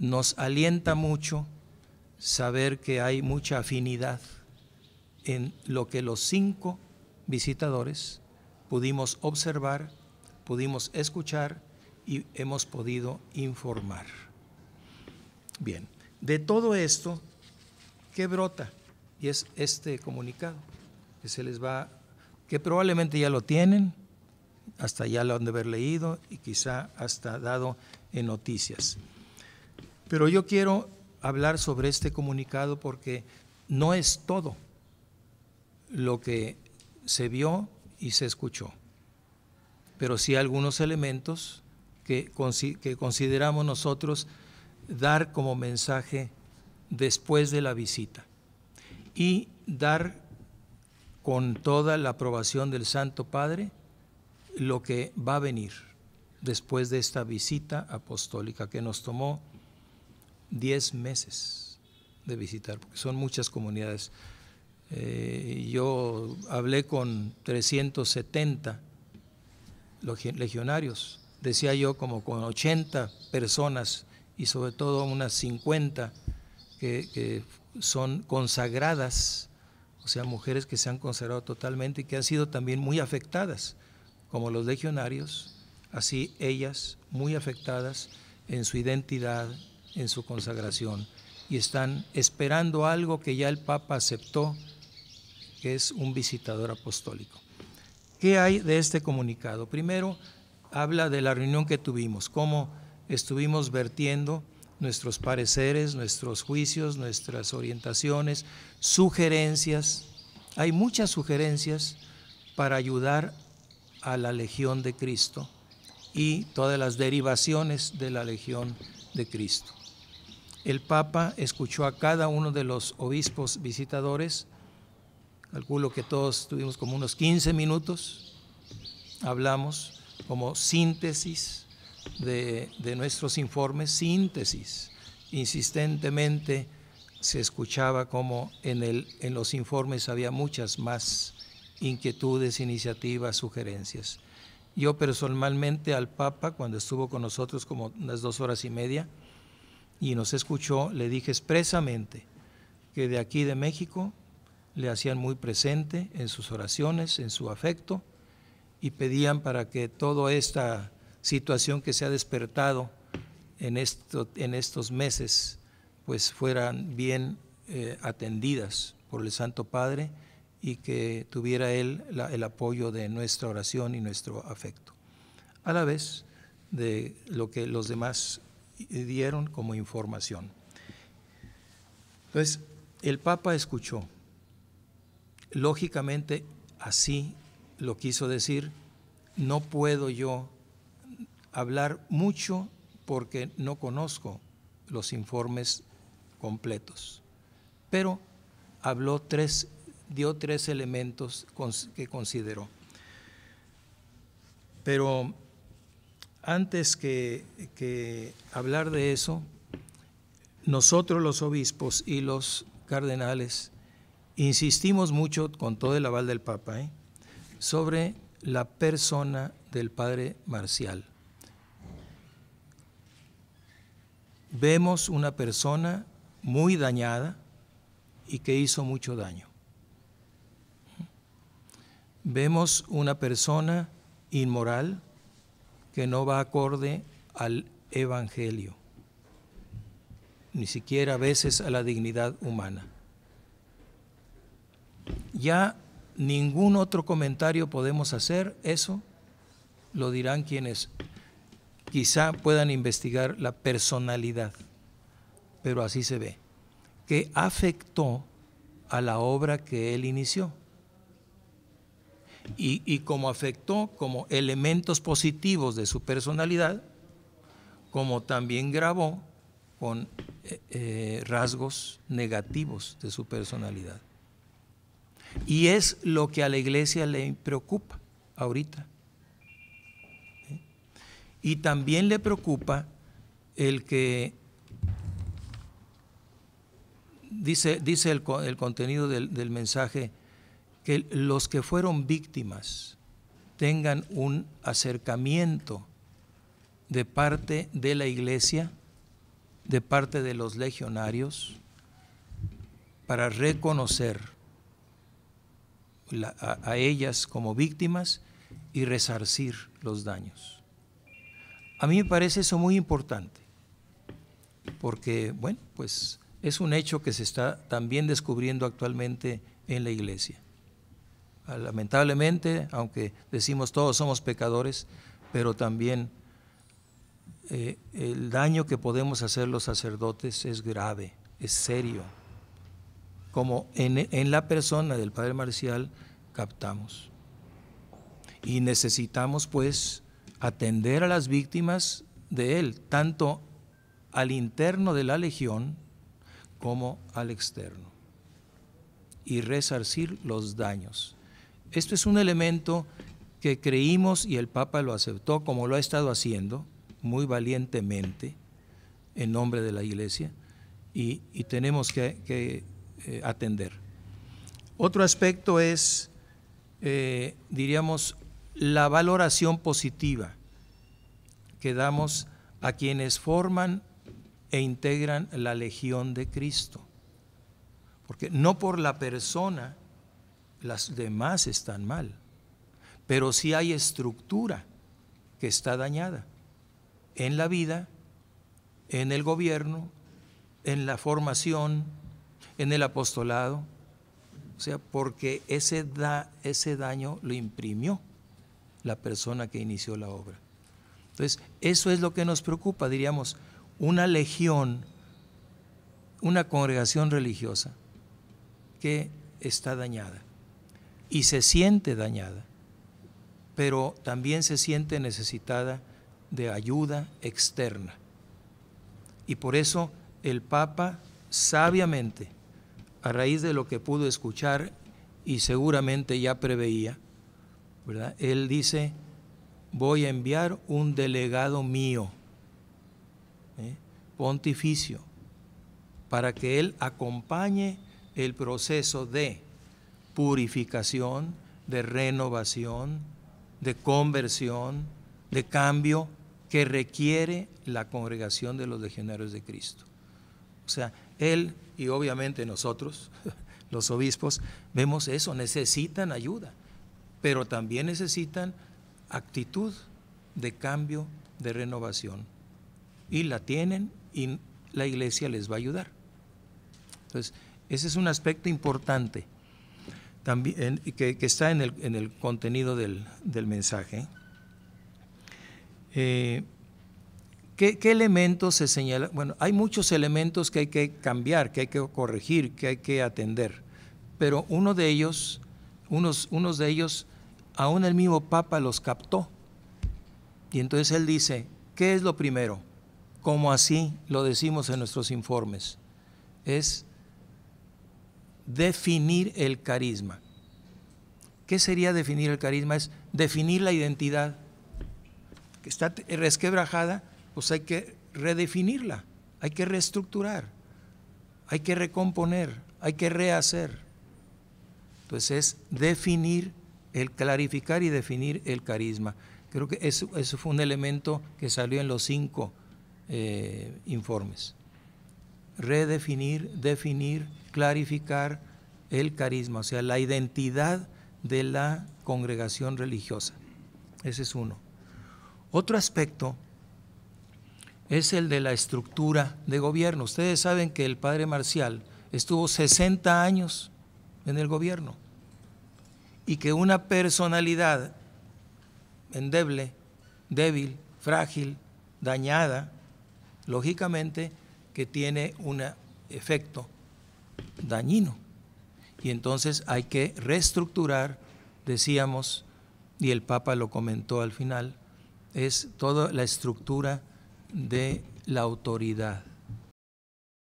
nos alienta mucho saber que hay mucha afinidad en lo que los 5 visitadores pudimos observar, pudimos escuchar y hemos podido informar. Bien, de todo esto, ¿qué brota? Y es este comunicado que se les va, que probablemente ya lo tienen, hasta ya lo han de haber leído y quizá hasta dado en noticias. Pero yo quiero hablar sobre este comunicado porque no es todo lo que se vio y se escuchó, pero sí algunos elementos que consideramos nosotros dar como mensaje después de la visita y dar con toda la aprobación del Santo Padre lo que va a venir después de esta visita apostólica que nos tomó 10 meses de visitar, porque son muchas comunidades. Yo hablé con 370 legionarios, decía yo como con 80 personas y sobre todo unas 50 que son consagradas, o sea, mujeres que se han consagrado totalmente y que han sido también muy afectadas, como los legionarios, así ellas muy afectadas en su identidad, en su consagración, y están esperando algo que ya el Papa aceptó, que es un visitador apostólico. ¿Qué hay de este comunicado? Primero, habla de la reunión que tuvimos, cómo estuvimos vertiendo nuestros pareceres, nuestros juicios, nuestras orientaciones, sugerencias. Hay muchas sugerencias para ayudar a la Legión de Cristo y todas las derivaciones de la Legión de Cristo. El Papa escuchó a cada uno de los obispos visitadores, calculo que todos tuvimos como unos 15 minutos, hablamos como síntesis de nuestros informes, síntesis. Insistentemente se escuchaba como en los informes había muchas más inquietudes, iniciativas, sugerencias. Yo personalmente al Papa, cuando estuvo con nosotros como unas 2 horas y media y nos escuchó, le dije expresamente que de aquí de México le hacían muy presente en sus oraciones, en su afecto, y pedían para que toda esta situación que se ha despertado en estos meses, pues fueran bien atendidas por el Santo Padre y que tuviera él el apoyo de nuestra oración y nuestro afecto, a la vez de lo que los demás dieron como información. Entonces, el Papa escuchó. Lógicamente, así lo quiso decir. No puedo yo hablar mucho porque no conozco los informes completos, pero dio tres elementos que consideró. Pero antes que hablar de eso, nosotros los obispos y los cardenales insistimos mucho, con todo el aval del Papa, sobre la persona del Padre Marcial. Vemos una persona muy dañada y que hizo mucho daño. Vemos una persona inmoral que no va acorde al Evangelio, ni siquiera a veces a la dignidad humana. Ya ningún otro comentario podemos hacer, eso lo dirán quienes quizá puedan investigar la personalidad, pero así se ve, que afectó a la obra que él inició. Y como afectó como elementos positivos de su personalidad, como también grabó con rasgos negativos de su personalidad. Y es lo que a la Iglesia le preocupa ahorita. Y también le preocupa el que, dice el contenido del mensaje, que los que fueron víctimas tengan un acercamiento de parte de la Iglesia de parte de los legionarios para reconocer a ellas como víctimas y resarcir los daños. A mí me parece eso muy importante, porque, bueno, pues es un hecho que se está también descubriendo actualmente en la iglesia. Lamentablemente, aunque decimos todos somos pecadores, pero también el daño que podemos hacer los sacerdotes es grave, es serio, como en la persona del Padre Marcial captamos. Y necesitamos pues atender a las víctimas de él, tanto al interno de la legión como al externo, y resarcir los daños. Esto es un elemento que creímos y el Papa lo aceptó, como lo ha estado haciendo muy valientemente en nombre de la Iglesia, y tenemos que atender. Otro aspecto es, diríamos, la valoración positiva que damos a quienes forman e integran la Legión de Cristo. Porque no por la persona las demás están mal, pero sí hay estructura que está dañada en la vida, en el gobierno, en la formación, en el apostolado. O sea, porque ese daño lo imprimió la persona que inició la obra. Entonces, eso es lo que nos preocupa, diríamos, una legión, una congregación religiosa que está dañada y se siente dañada, pero también se siente necesitada de ayuda externa. Y por eso el Papa sabiamente, a raíz de lo que pudo escuchar y seguramente ya preveía, ¿verdad? Él dice: voy a enviar un delegado mío, pontificio, para que él acompañe el proceso de purificación, de renovación, de conversión, de cambio que requiere la congregación de los legionarios de Cristo. O sea, él y obviamente nosotros, los obispos, vemos eso, necesitan ayuda, pero también necesitan actitud de cambio, de renovación. Y la tienen y la Iglesia les va a ayudar. Entonces, ese es un aspecto importante también que está en el contenido del mensaje. ¿Qué elementos se señalan? Bueno, hay muchos elementos que hay que cambiar, que hay que corregir, que hay que atender, pero unos de ellos, aún el mismo Papa los captó. Y entonces él dice, ¿qué es lo primero? Como así lo decimos en nuestros informes, es definir el carisma. ¿Qué sería definir el carisma? Es definir la identidad que está resquebrajada, pues hay que redefinirla, hay que reestructurar, hay que recomponer, hay que rehacer. Entonces es definir, clarificar y definir el carisma. Creo que eso fue un elemento que salió en los 5 informes. Redefinir, definir, clarificar el carisma, o sea, la identidad de la congregación religiosa. Ese es uno. Otro aspecto es el de la estructura de gobierno. Ustedes saben que el Padre Marcial estuvo 60 años en el gobierno y que una personalidad endeble, débil, frágil, dañada, lógicamente que tiene un efecto dañino. Y entonces hay que reestructurar, decíamos, y el Papa lo comentó al final, es toda la estructura de la autoridad.